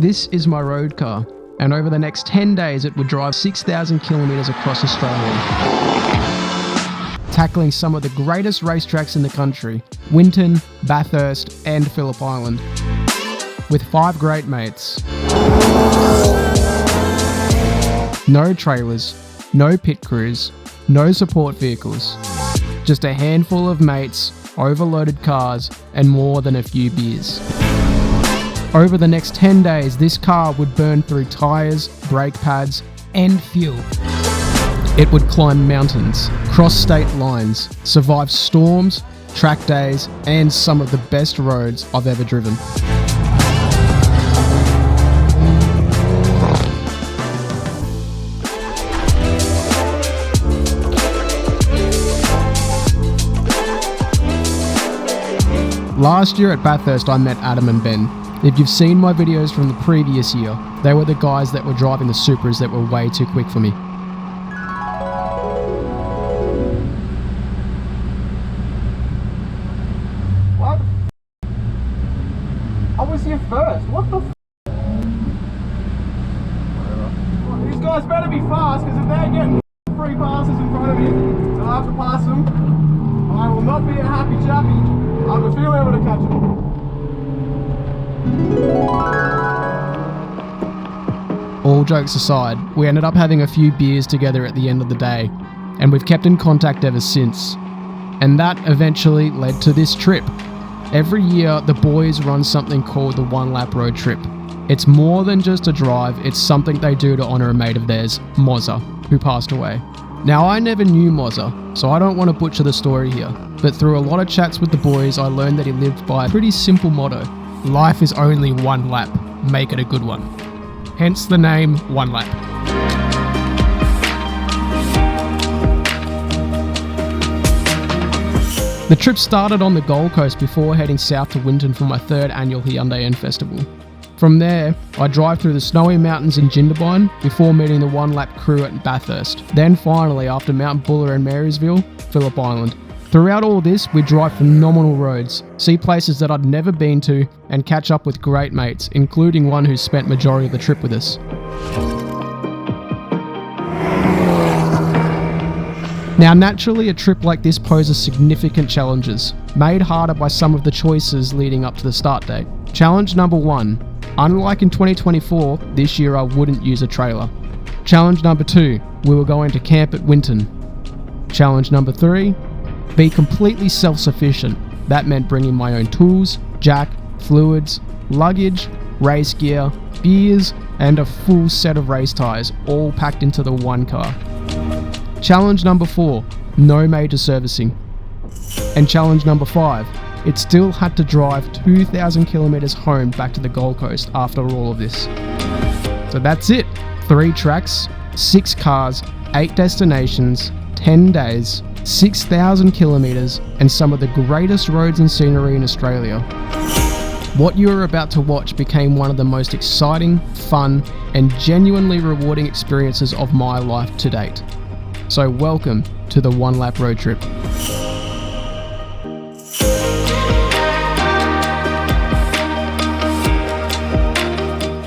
This is my road car, and over the next 10 days it would drive 6,000 kilometres across Australia, tackling some of the greatest racetracks in the country: Winton, Bathurst and Phillip Island, with 5 great mates. No trailers, no pit crews, no support vehicles, just a handful of mates, overloaded cars and more than a few beers. Over the next 10 days, this car would burn through tyres, brake pads and fuel. It would climb mountains, cross state lines, survive storms, track days and some of the best roads I've ever driven. Last year at Bathurst I met Adam and Ben. If you've seen my videos from the previous year, they were the guys that were driving the Supras that were way too quick for me. What? I was here first. What the f***? Whatever. These guys better be fast, because if they're getting free passes in front of me and I have to pass them, I will not be a happy chappy. I have a feeling I'm going to catch them. All jokes aside, we ended up having a few beers together at the end of the day, and we've kept in contact ever since. And that eventually led to this trip. Every year, the boys run something called the One Lap Road Trip. It's more than just a drive, it's something they do to honour a mate of theirs, Mozza, who passed away. Now, I never knew Mozza, so I don't want to butcher the story here, but through a lot of chats with the boys, I learned that he lived by a pretty simple motto: life is only one lap, make it a good one. Hence the name One Lap. The trip started on the Gold Coast before heading south to Winton for my 3rd annual Hyundai End Festival. From there, I drive through the snowy mountains in Jindabyne before meeting the One Lap crew at Bathurst. Then finally, after Mount Buller and Marysville, Phillip Island. Throughout all this, we drive phenomenal roads, see places that I'd never been to, and catch up with great mates, including one who spent majority of the trip with us. Now naturally, a trip like this poses significant challenges, made harder by some of the choices leading up to the start date. Challenge number 1. Unlike in 2024, this year I wouldn't use a trailer. Challenge number 2. We were going to camp at Winton. Challenge number 3. Be completely self-sufficient. That meant bringing my own tools, jack, fluids, luggage, race gear, beers, and a full set of race tyres, all packed into the one car. Challenge number 4. No major servicing. And challenge number 5. It still had to drive 2,000 kilometres home back to the Gold Coast after all of this. So that's it. 3 tracks, 6 cars, 8 destinations, 10 days, 6,000 kilometres, and some of the greatest roads and scenery in Australia. What you are about to watch became one of the most exciting, fun, and genuinely rewarding experiences of my life to date. So welcome to the One Lap Road Trip.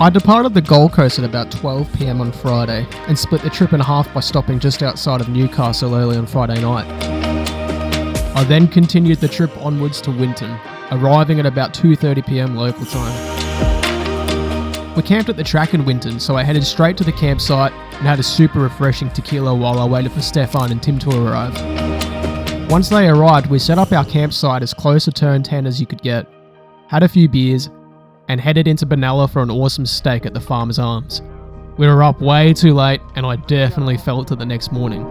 I departed the Gold Coast at about 12 PM on Friday and split the trip in half by stopping just outside of Newcastle early on Friday night. I then continued the trip onwards to Winton, arriving at about 2:30 PM local time. We camped at the track in Winton, so I headed straight to the campsite and had a super refreshing tequila while I waited for Stefan and Tim to arrive. Once they arrived, we set up our campsite as close to turn 10 as you could get, had a few beers, and headed into Benalla for an awesome steak at the Farmer's Arms. We were up way too late, and I definitely felt it the next morning.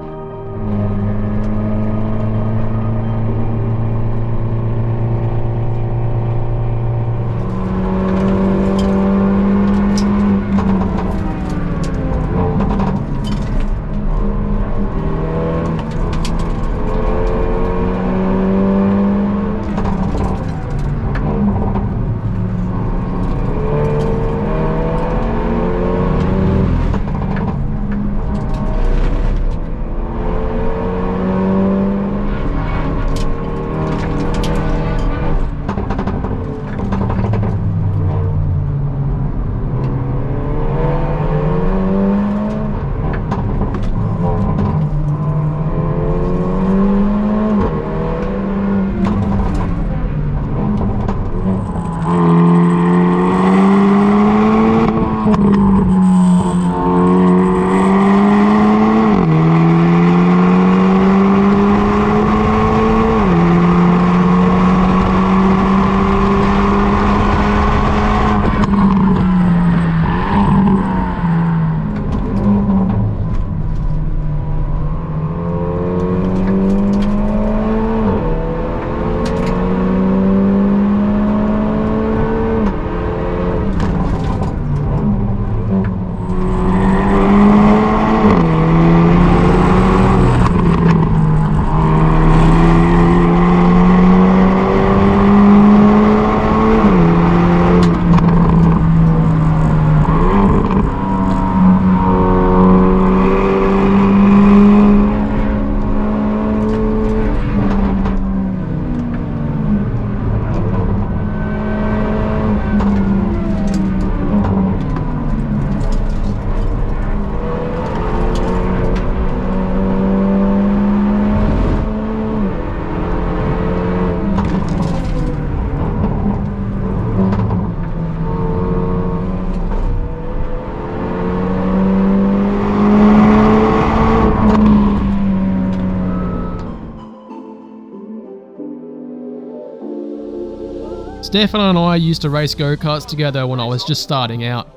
Stefan and I used to race go-karts together when I was just starting out.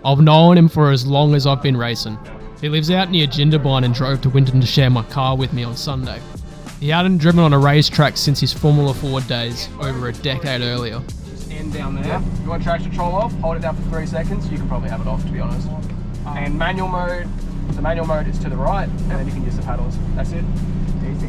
I've known him for as long as I've been racing. He lives out near Jindabyne and drove to Winton to share my car with me on Sunday. He hadn't driven on a racetrack since his Formula Ford days, over a decade earlier. Just end down there. If you want traction control off, hold it down for 3 seconds. You can probably have it off, to be honest. And manual mode, the manual mode is to the right, and then you can use the paddles. That's it. Easy.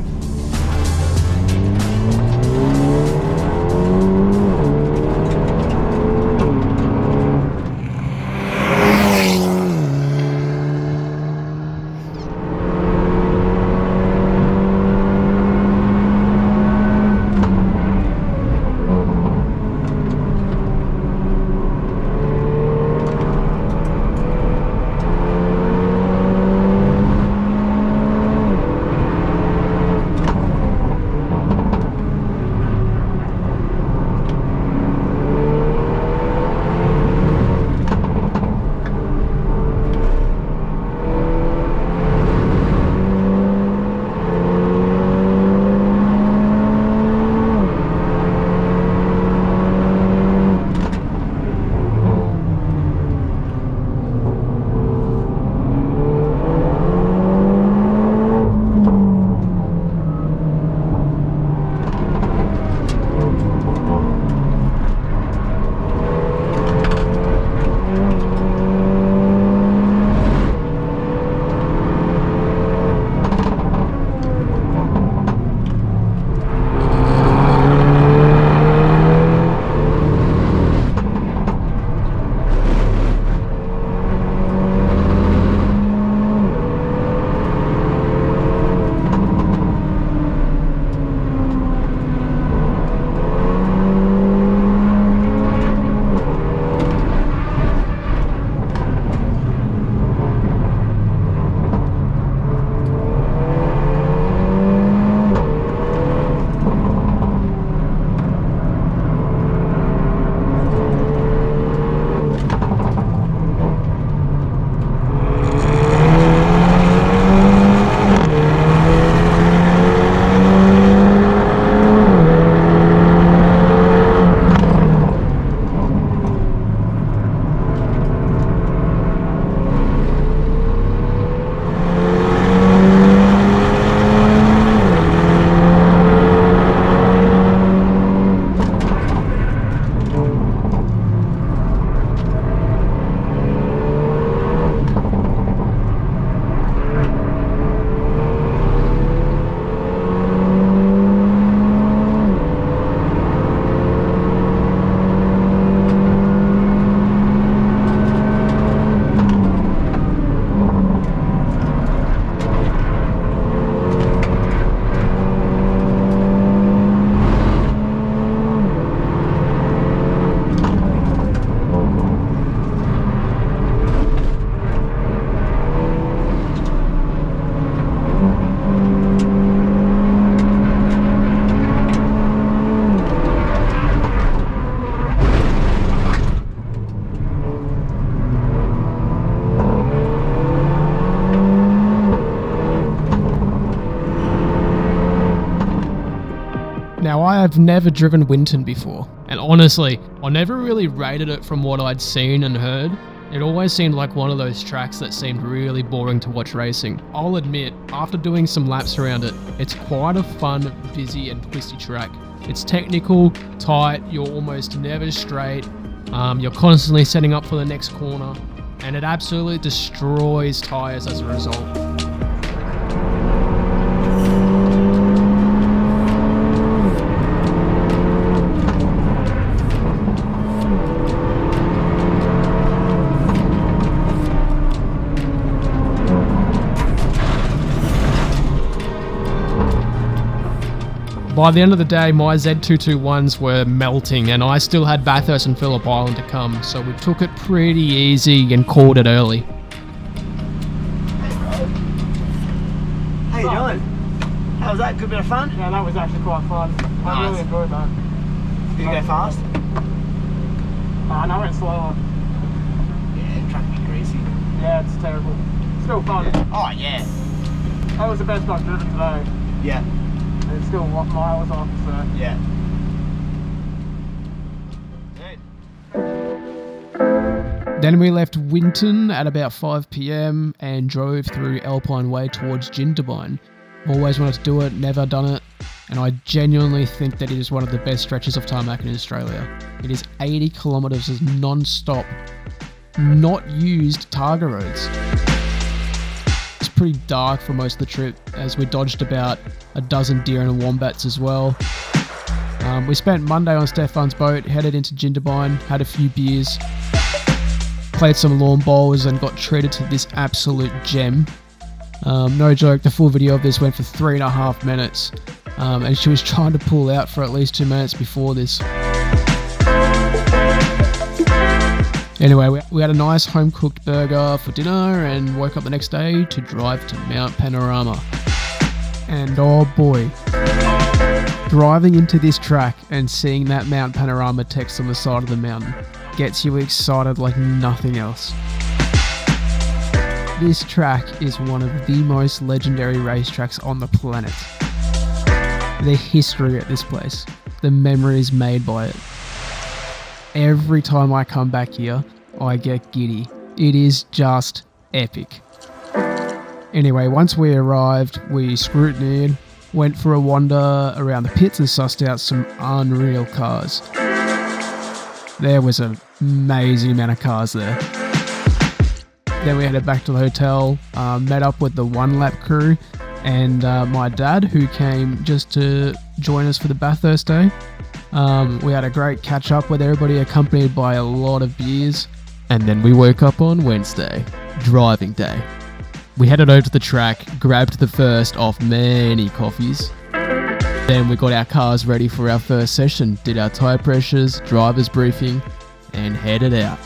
have never driven Winton before, and honestly, I never really rated it from what I'd seen and heard. It always seemed like one of those tracks that seemed really boring to watch racing. I'll admit, after doing some laps around it, it's quite a fun, busy and twisty track. It's technical, tight, you're almost never straight, you're constantly setting up for the next corner, and it absolutely destroys tyres as a result. By the end of the day, my Z221s were melting and I still had Bathurst and Phillip Island to come, so we took it pretty easy and called it early. How you doing? How was that? Good bit of fun? Yeah, that was actually quite fun. I really enjoyed that. Did you go fast? No, I went slower. Yeah, the track would be greasy. Yeah, it's terrible. Still fun. Yeah. Oh yeah. That was the best I've driven today. Yeah. And it's still what miles off, so. Yeah. Then we left Winton at about 5 PM and drove through Alpine Way towards Jindabyne. Always wanted to do it, never done it, and I genuinely think that it is one of the best stretches of tarmac in Australia. It is 80 kilometres of non-stop, not used Targa roads. It's pretty dark for most of the trip, as we dodged about a dozen deer and wombats as well. We spent Monday on Stefan's boat, headed into Jindabyne, had a few beers, played some lawn bowls and got treated to this absolute gem. No joke, the full video of this went for 3.5 minutes, and she was trying to pull out for at least 2 minutes before this. Anyway, we had a nice home-cooked burger for dinner and woke up the next day to drive to Mount Panorama. And oh boy, driving into this track and seeing that Mount Panorama text on the side of the mountain gets you excited like nothing else. This track is one of the most legendary racetracks on the planet. The history at this place, the memories made by it. Every time I come back here, I get giddy. It is just epic. Anyway, once we arrived, we scrutineered, went for a wander around the pits and sussed out some unreal cars. There was an amazing amount of cars there. Then we headed back to the hotel, met up with the One Lap crew and my dad, who came just to join us for the Bathurst day. We had a great catch up with everybody, accompanied by a lot of beers. And then we woke up on Wednesday, driving day. We headed over to the track, grabbed the first of many coffees. Then we got our cars ready for our first session, did our tyre pressures, driver's briefing, and headed out.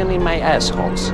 only my assholes.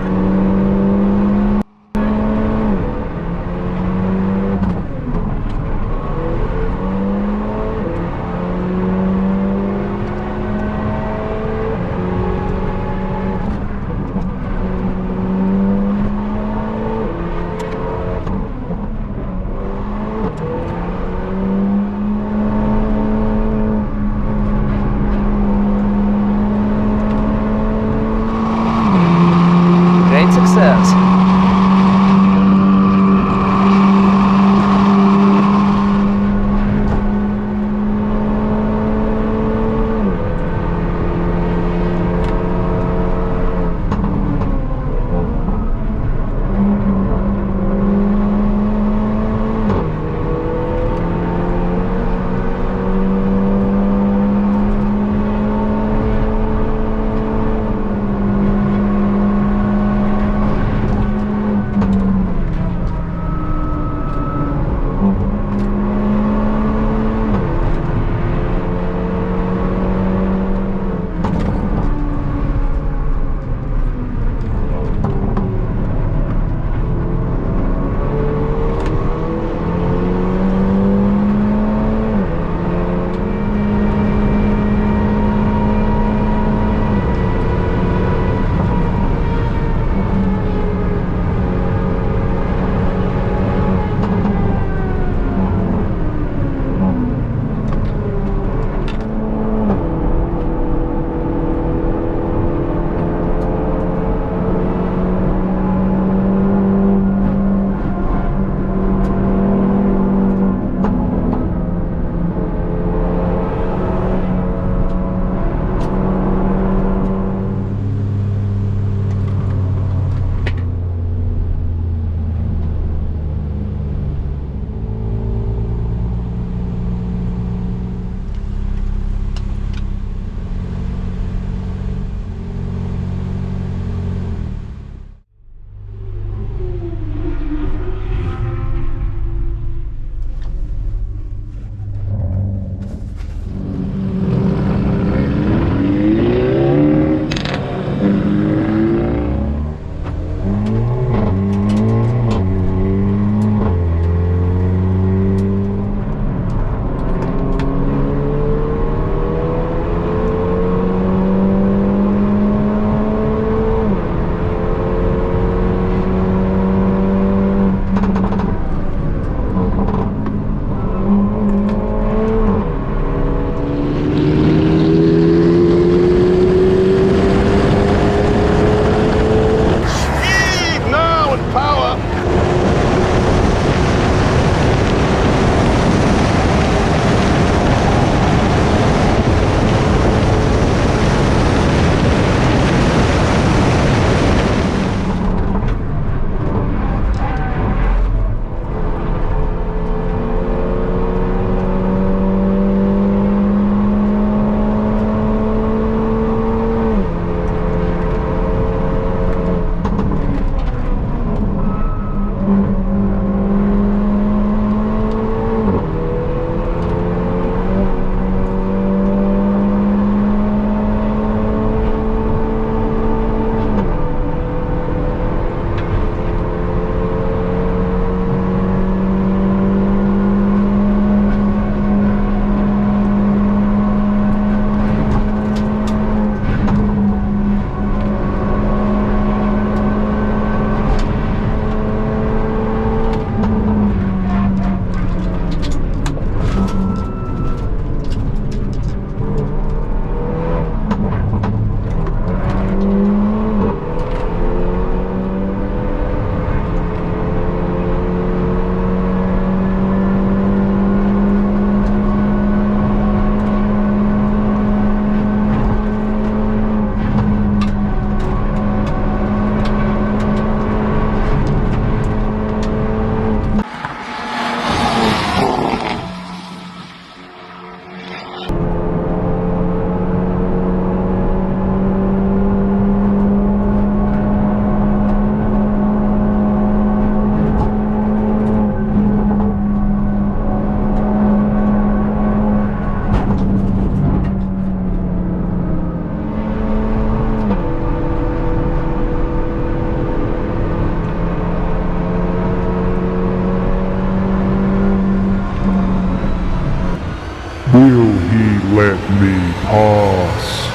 Will he let me pass?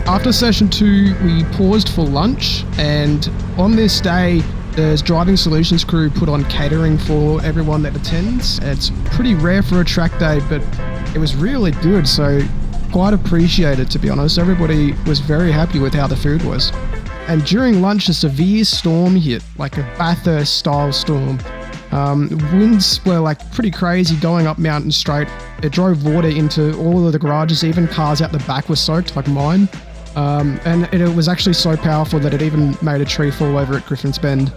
After session 2, we paused for lunch, and on this day, the Driving Solutions crew put on catering for everyone that attends. It's pretty rare for a track day, but it was really good, so quite appreciated, to be honest. Everybody was very happy with how the food was. And during lunch, a severe storm hit, like a Bathurst style storm. Winds were like pretty crazy going up Mountain Straight. It drove water into all of the garages, even cars out the back were soaked, like mine. And it was actually so powerful that it even made a tree fall over at Griffin's Bend.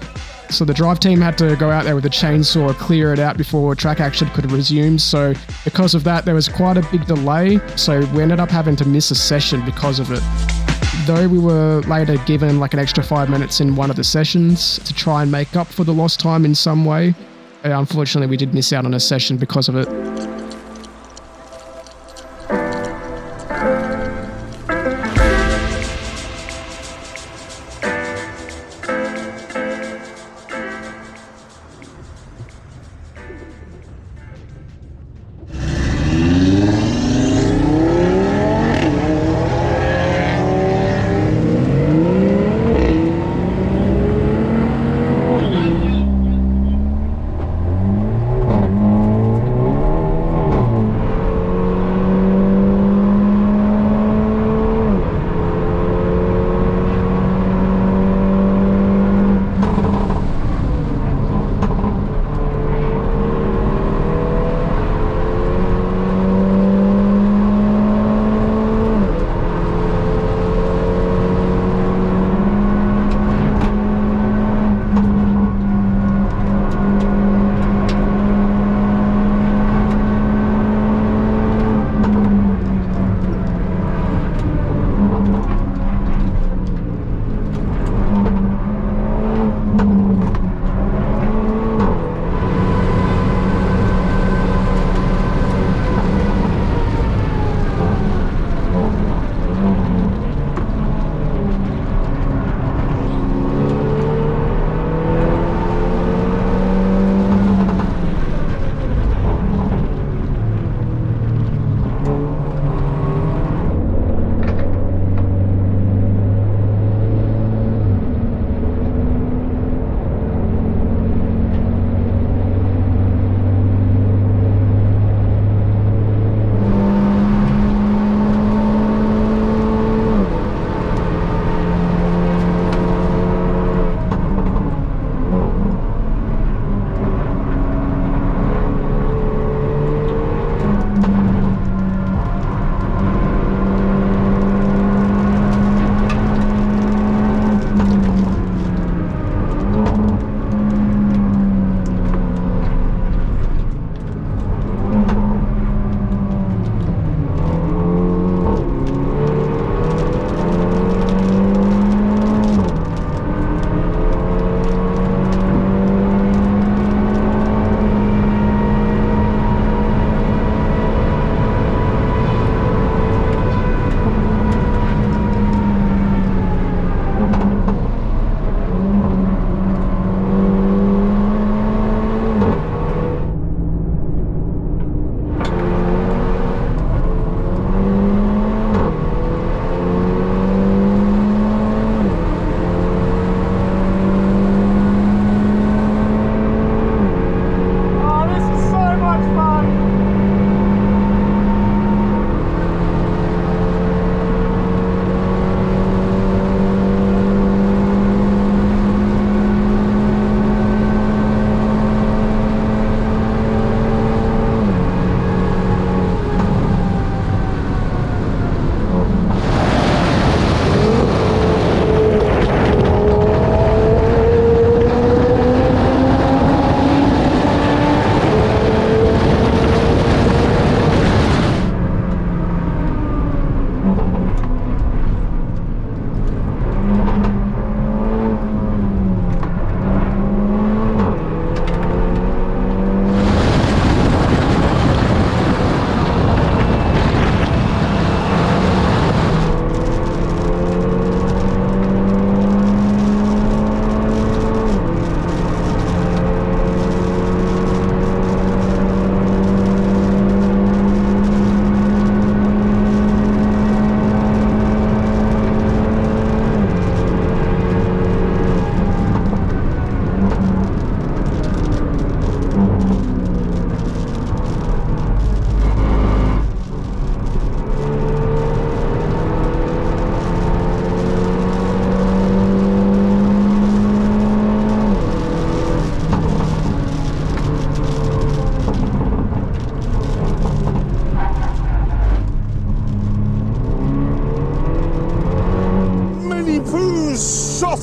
So the drive team had to go out there with a chainsaw, clear it out before track action could resume. So because of that, there was quite a big delay. So we ended up having to miss a session because of it. Though we were later given like an extra 5 minutes in one of the sessions to try and make up for the lost time in some way, unfortunately we did miss out on a session because of it.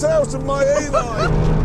got out of my A-line.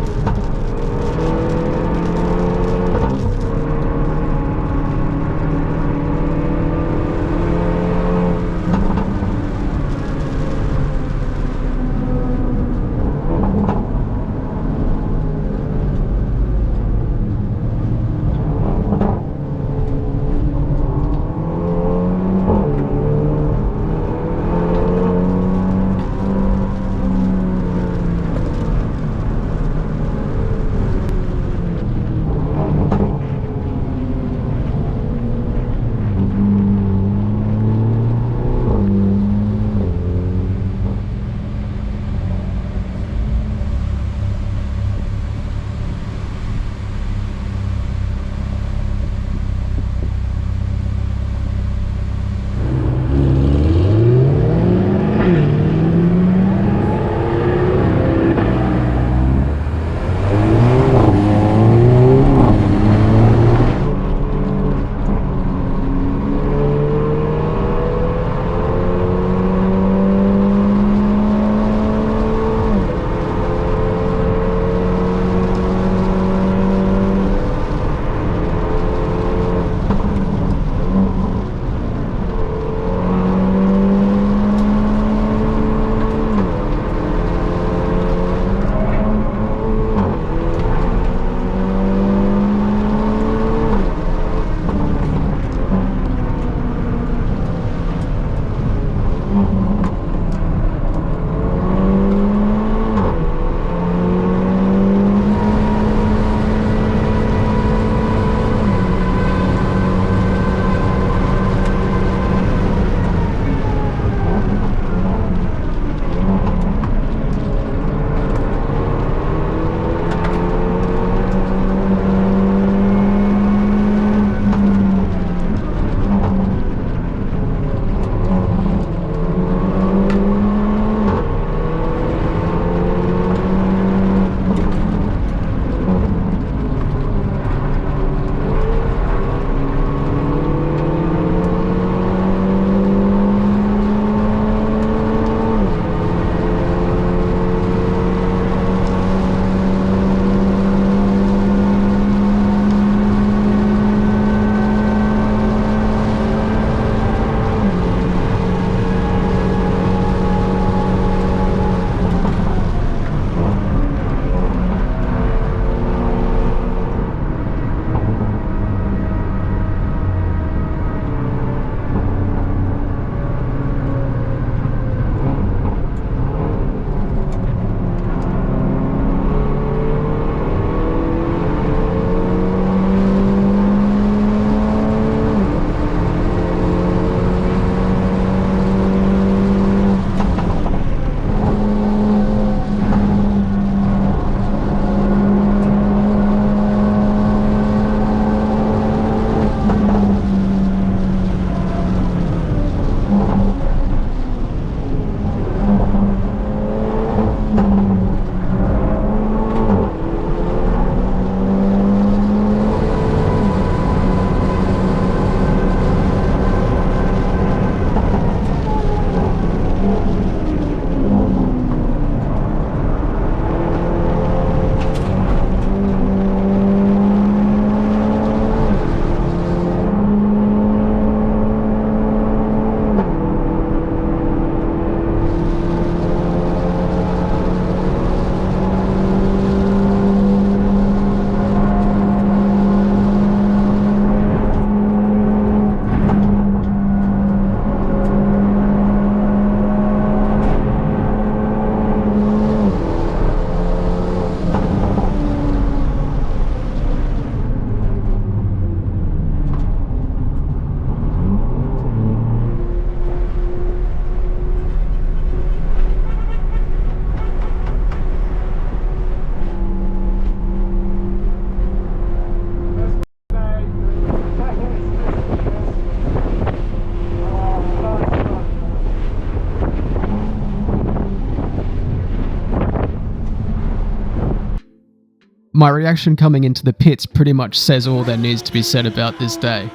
My reaction coming into the pits pretty much says all there needs to be said about this day.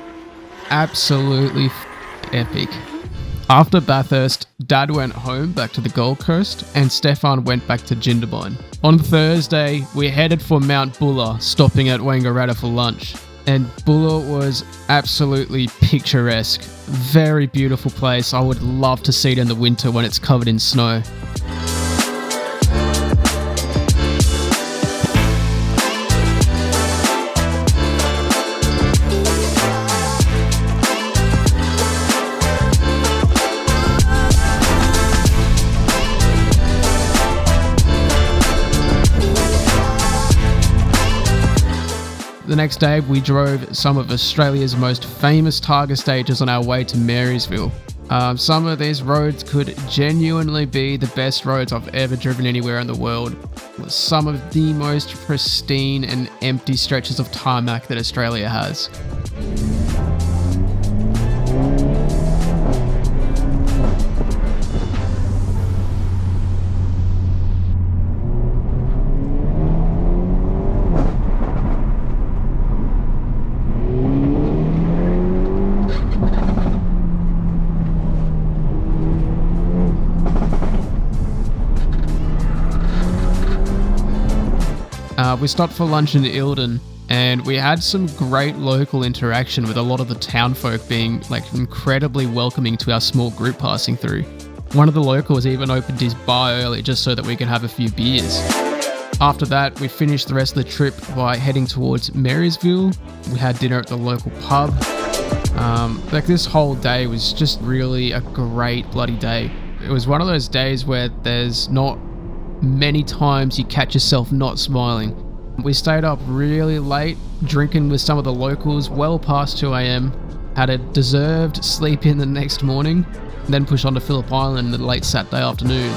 Absolutely epic. After Bathurst, Dad went home back to the Gold Coast and Stefan went back to Jindabyne. On Thursday, we headed for Mount Buller, stopping at Wangaratta for lunch. And Buller was absolutely picturesque. Very beautiful place. I would love to see it in the winter when it's covered in snow. The next day, we drove some of Australia's most famous Targa stages on our way to Marysville. Some of these roads could genuinely be the best roads I've ever driven anywhere in the world. Some of the most pristine and empty stretches of tarmac that Australia has. We stopped for lunch in Ilden, and we had some great local interaction with a lot of the town folk being incredibly welcoming to our small group passing through. One of the locals even opened his bar early just so that we could have a few beers. After that, we finished the rest of the trip by heading towards Marysville. We had dinner at the local pub. This whole day was just really a great bloody day. It was one of those days where there's not many times you catch yourself not smiling. We stayed up really late, drinking with some of the locals well past 2 a.m, had a deserved sleep in the next morning, and then pushed on to Phillip Island the late Saturday afternoon.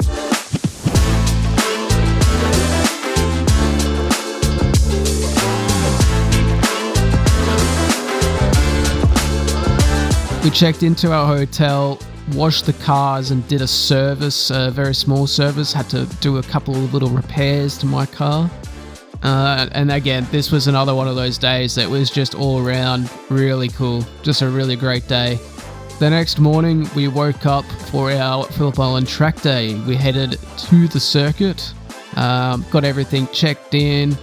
We checked into our hotel, washed the cars and did a service, a very small service. Had to do a couple of little repairs to my car. And again, this was another one of those days that was just all around really cool. Just a really great day. The next morning, we woke up for our Phillip Island track day. We headed to the circuit, got everything checked in,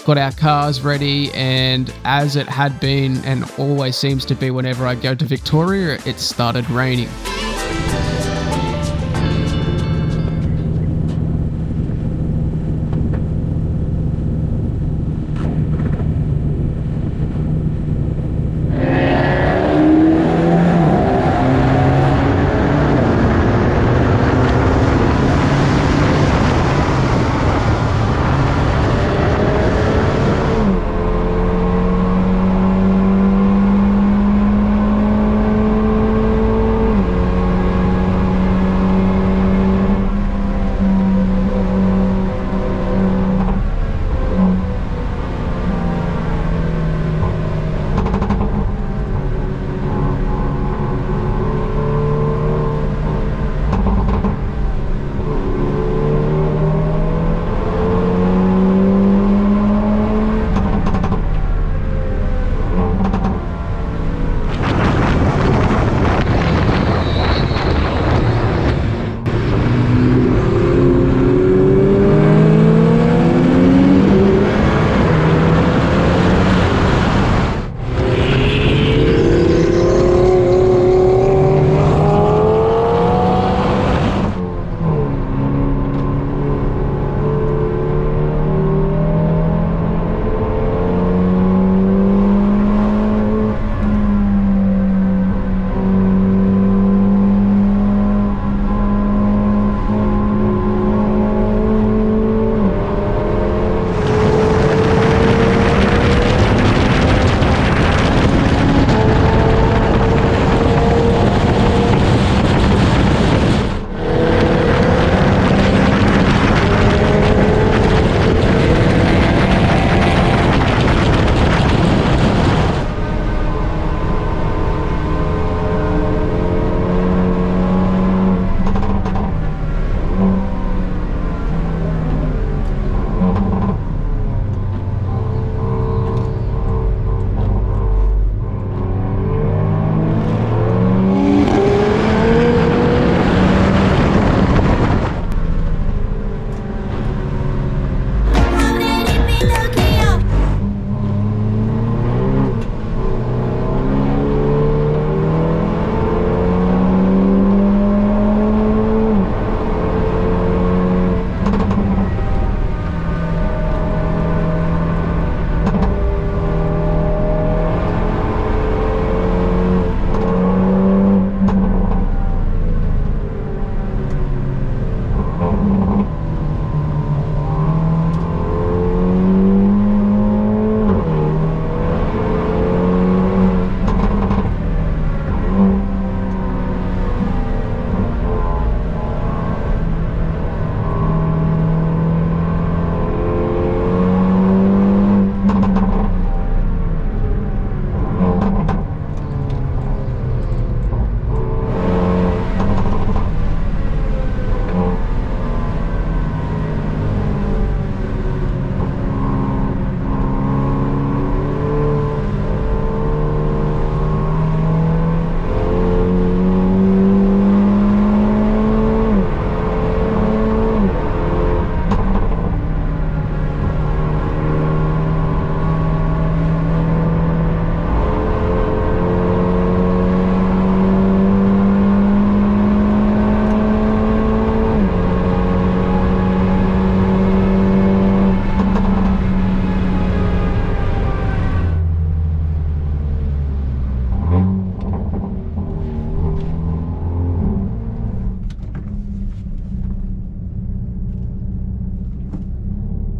got our cars ready, and as it had been and always seems to be whenever I go to Victoria, it started raining.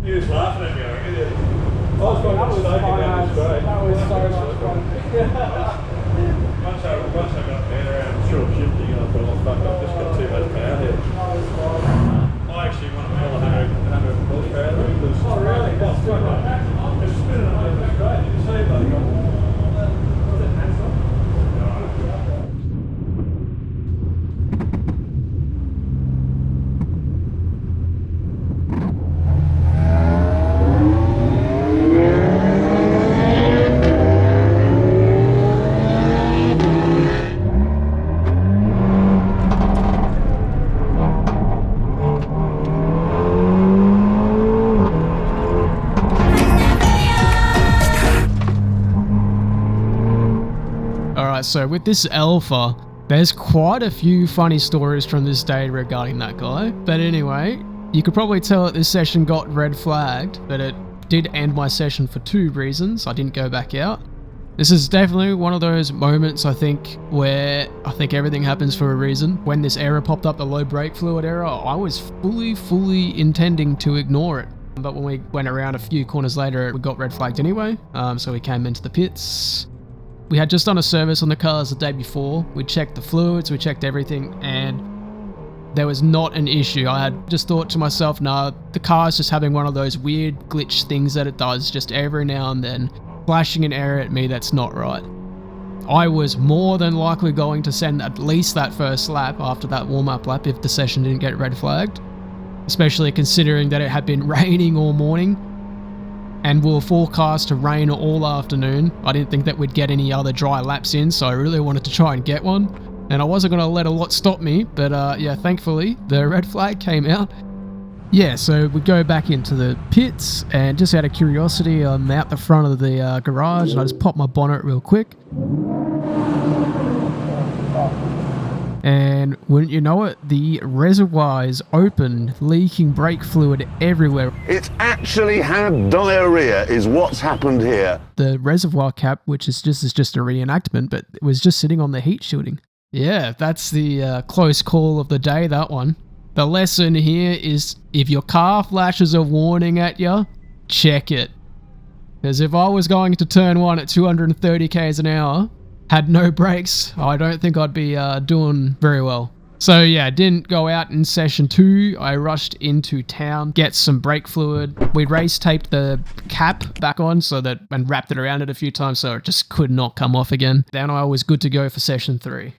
He was laughing at me, I reckon. I was going to mistake that was great. That was so much fun. Once I got there and short shifting, I thought, oh fuck, I've just got too much power here. I actually want to pull 100 horsepower out of it. Oh really? It's spinning up there, it's great. You can see it, buddy. So with this Alpha, there's quite a few funny stories from this day regarding that guy. But anyway, you could probably tell that this session got red flagged, but it did end my session for 2 reasons. I didn't go back out. This is definitely one of those moments, I think, where I think everything happens for a reason. When this error popped up, the low brake fluid error, I was fully intending to ignore it. But when we went around a few corners later, we got red flagged anyway. So we came into the pits. We had just done a service on the cars the day before. We checked the fluids, we checked everything, and there was not an issue. I had just thought to myself, nah, the car's just having one of those weird glitch things that it does just every now and then, flashing an error at me that's not right. I was more than likely going to send at least that first lap after that warm-up lap if the session didn't get red flagged, especially considering that it had been raining all morning and we were forecast to rain all afternoon. I didn't think that we'd get any other dry laps in, so I really wanted to try and get one. And I wasn't going to let a lot stop me, but yeah, thankfully the red flag came out. Yeah, so we go back into the pits, and just out of curiosity, I'm out the front of the garage, and I just pop my bonnet real quick. And wouldn't you know it, the reservoir is open, leaking brake fluid everywhere. It's actually had diarrhea is what's happened here. The reservoir cap, which is just a reenactment, but it was just sitting on the heat shielding. Yeah, that's the close call of the day, that one. The lesson here is if your car flashes a warning at you, check it. Because if I was going to turn one at 230 k's an hour, had no brakes, I don't think I'd be doing very well. So yeah, didn't go out in session 2. I rushed into town, get some brake fluid. We race taped the cap back on and wrapped it around it a few times so it just could not come off again. Then I was good to go for session 3.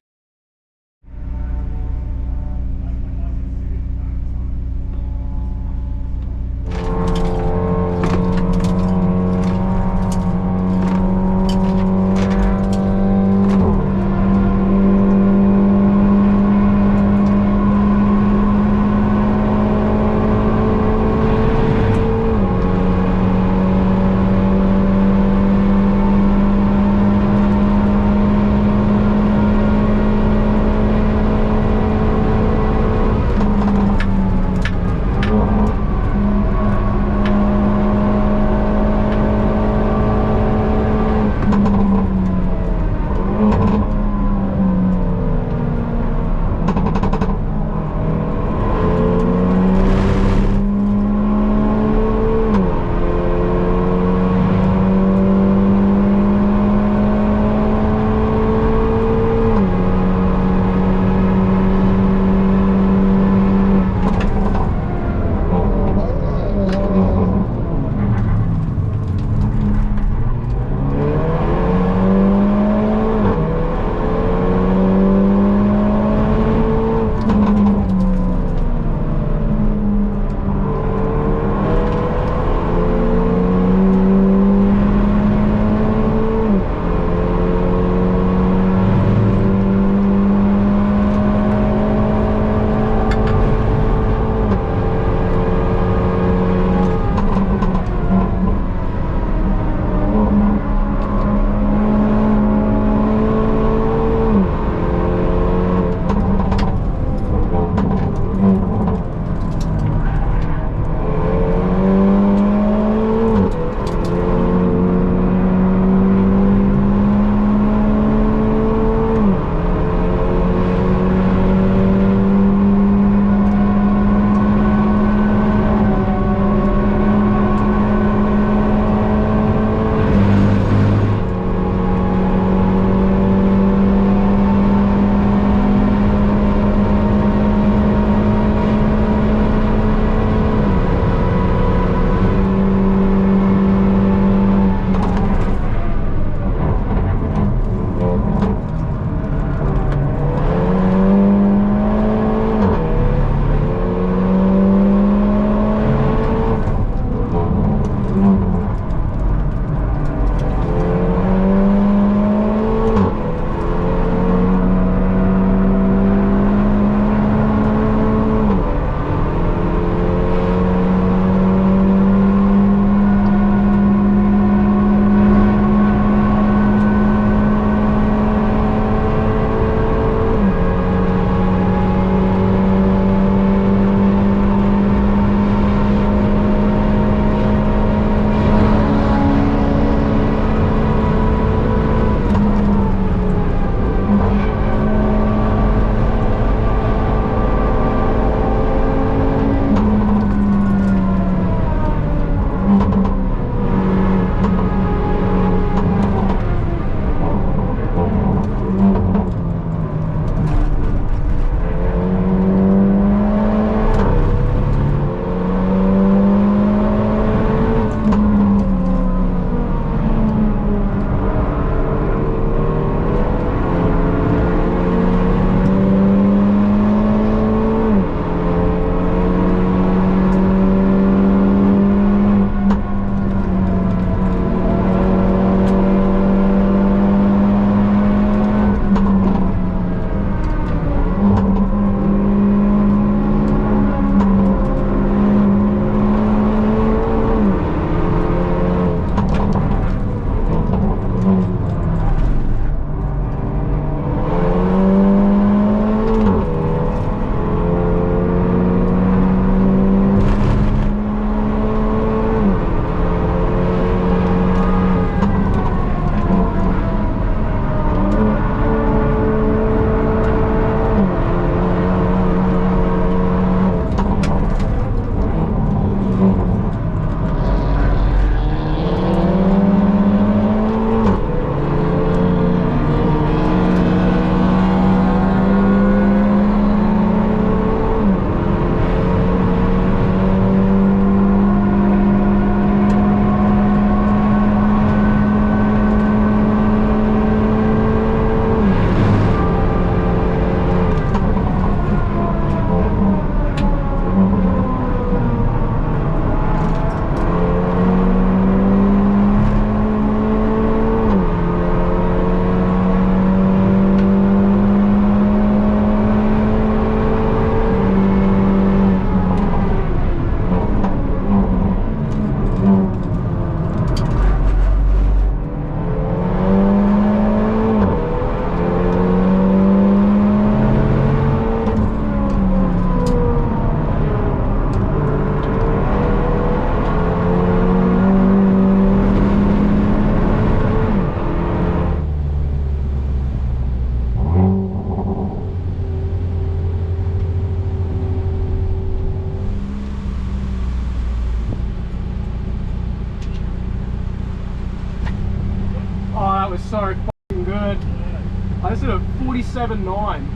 379.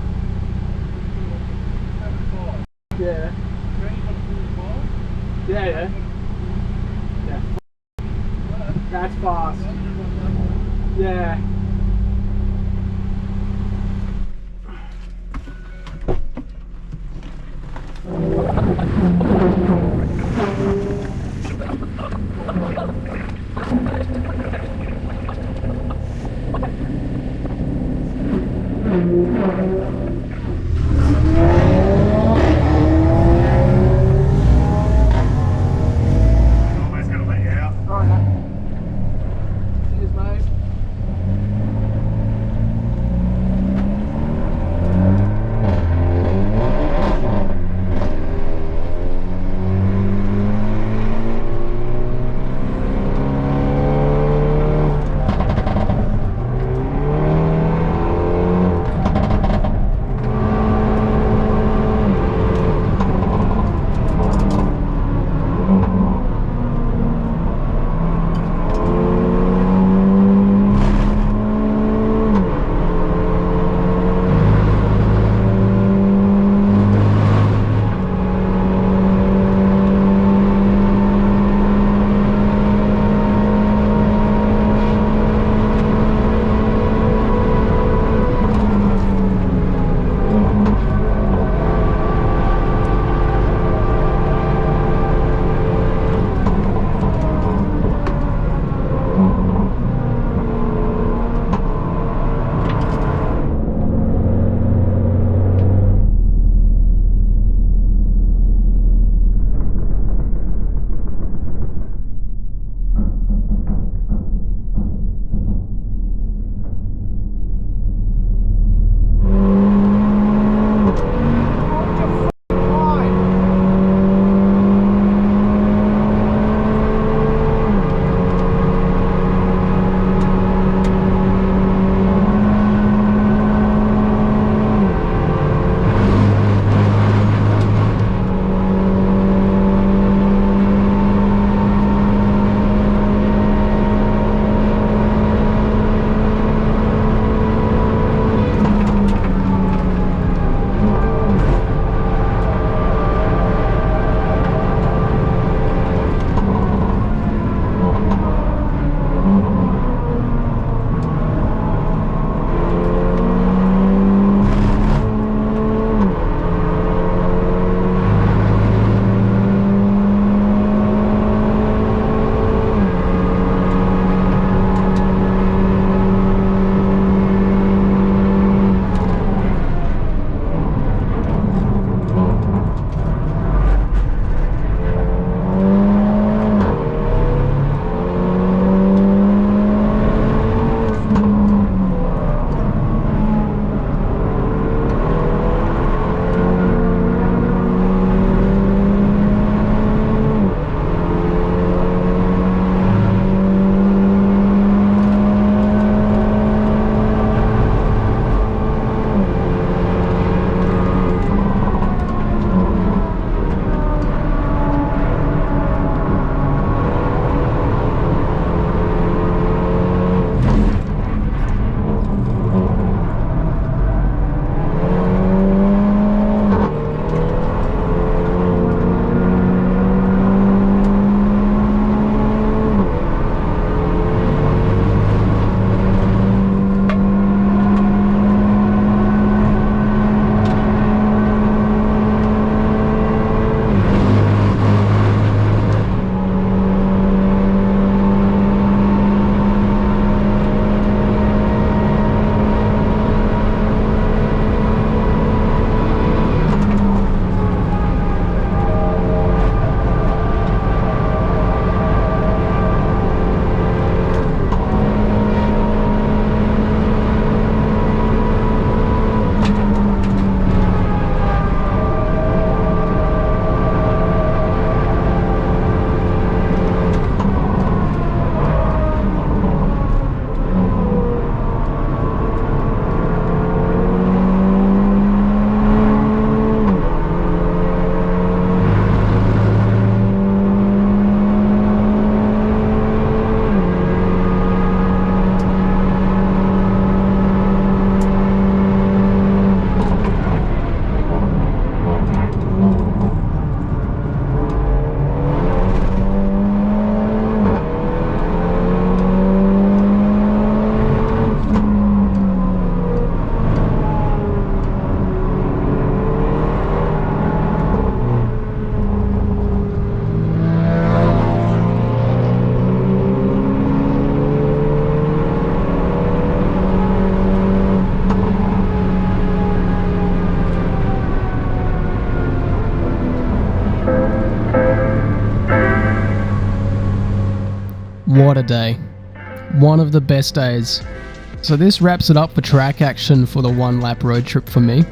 Yeah. Yeah. That's fast. Yeah. Almost gonna let you out. Cheers, mate. What a day. One of the best days. So this wraps it up for track action for the one lap road trip for me.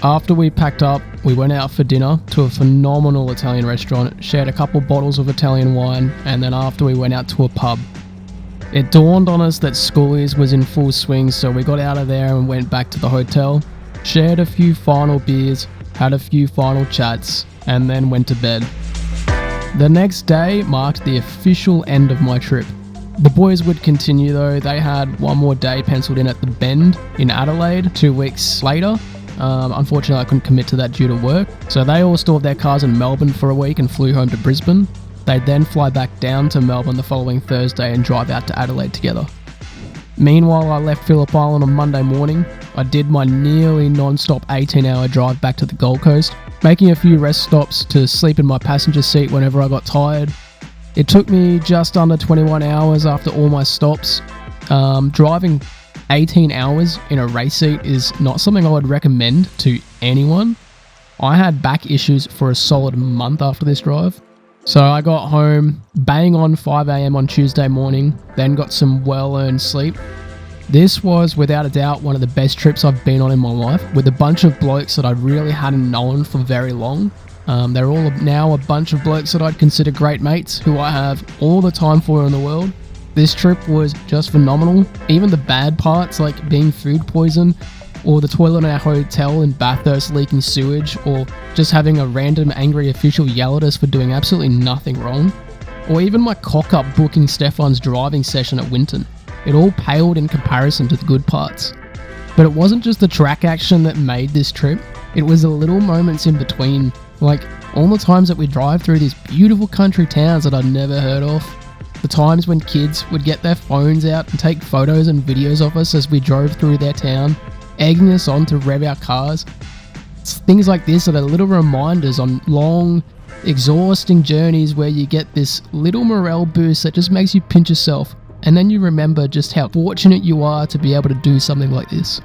After we packed up, we went out for dinner to a phenomenal Italian restaurant, shared a couple bottles of Italian wine, and then after we went out to a pub. It dawned on us that schoolies was in full swing, so we got out of there and went back to the hotel, shared a few final beers, had a few final chats, and then went to bed. The next day marked the official end of my trip. The boys would continue though. They had one more day penciled in at the Bend in Adelaide 2 weeks later. Unfortunately, I couldn't commit to that due to work. So they all stored their cars in Melbourne for a week and flew home to Brisbane. They'd then fly back down to Melbourne the following Thursday and drive out to Adelaide together. Meanwhile, I left Phillip Island on Monday morning. I did my nearly non-stop 18-hour drive back to the Gold Coast, making a few rest stops to sleep in my passenger seat whenever I got tired. It took me just under 21 hours after all my stops. Driving 18 hours in a race seat is not something I would recommend to anyone. I had back issues for a solid month after this drive. So I got home bang on 5 a.m. on Tuesday morning, then got some well-earned sleep. This was without a doubt one of the best trips I've been on in my life, with a bunch of blokes that I really hadn't known for very long. They're all now a bunch of blokes that I'd consider great mates, who I have all the time for in the world. This trip was just phenomenal. Even the bad parts, like being food poisoned, or the toilet in our hotel in Bathurst leaking sewage, or just having a random angry official yell at us for doing absolutely nothing wrong, or even my cock-up booking Stefan's driving session at Winton. It all paled in comparison to the good parts. But it wasn't just the track action that made this trip, it was the little moments in between, like all the times that we drive through these beautiful country towns that I'd never heard of. The times when kids would get their phones out and take photos and videos of us as we drove through their town, egging us on to rev our cars. It's things like this that are little reminders on long, exhausting journeys where you get this little morale boost that just makes you pinch yourself, and then you remember just how fortunate you are to be able to do something like this.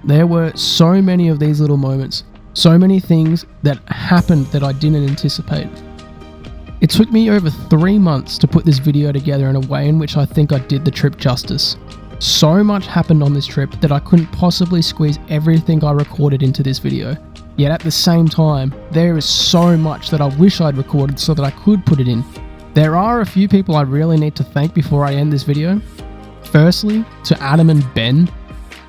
There were so many of these little moments, so many things that happened that I didn't anticipate. It took me over 3 months to put this video together in a way in which I think I did the trip justice. So much happened on this trip that I couldn't possibly squeeze everything I recorded into this video. Yet at the same time, there is so much that I wish I'd recorded so that I could put it in. There are a few people I really need to thank before I end this video. Firstly, to Adam and Ben,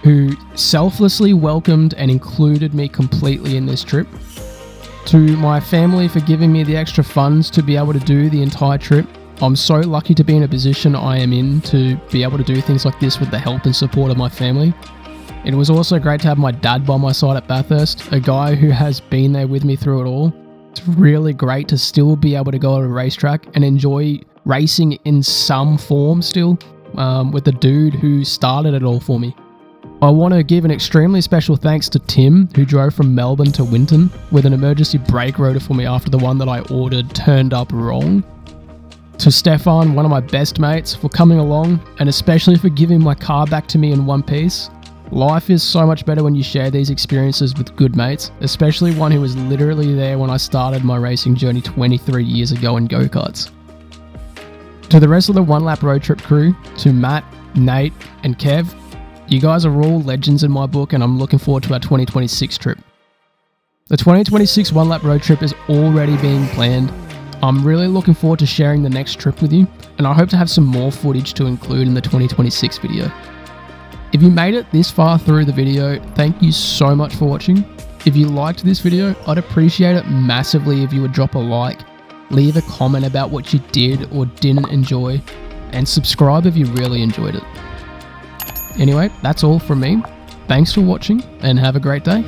who selflessly welcomed and included me completely in this trip. To my family for giving me the extra funds to be able to do the entire trip. I'm so lucky to be in a position I am in to be able to do things like this with the help and support of my family. It was also great to have my dad by my side at Bathurst, a guy who has been there with me through it all. It's really great to still be able to go to a racetrack and enjoy racing in some form still, with the dude who started it all for me. I want to give an extremely special thanks to Tim, who drove from Melbourne to Winton with an emergency brake rotor for me after the one that I ordered turned up wrong. To Stefan, one of my best mates, for coming along, and especially for giving my car back to me in one piece. Life is so much better when you share these experiences with good mates, especially one who was literally there when I started my racing journey 23 years ago in go-karts. To the rest of the One Lap Road Trip crew, to Matt, Nate, and Kev, you guys are all legends in my book, and I'm looking forward to our 2026 trip. The 2026 One Lap Road Trip is already being planned. I'm really looking forward to sharing the next trip with you, and I hope to have some more footage to include in the 2026 video. If you made it this far through the video, thank you so much for watching. If you liked this video, I'd appreciate it massively if you would drop a like, leave a comment about what you did or didn't enjoy, and subscribe if you really enjoyed it. Anyway, that's all from me. Thanks for watching, and have a great day.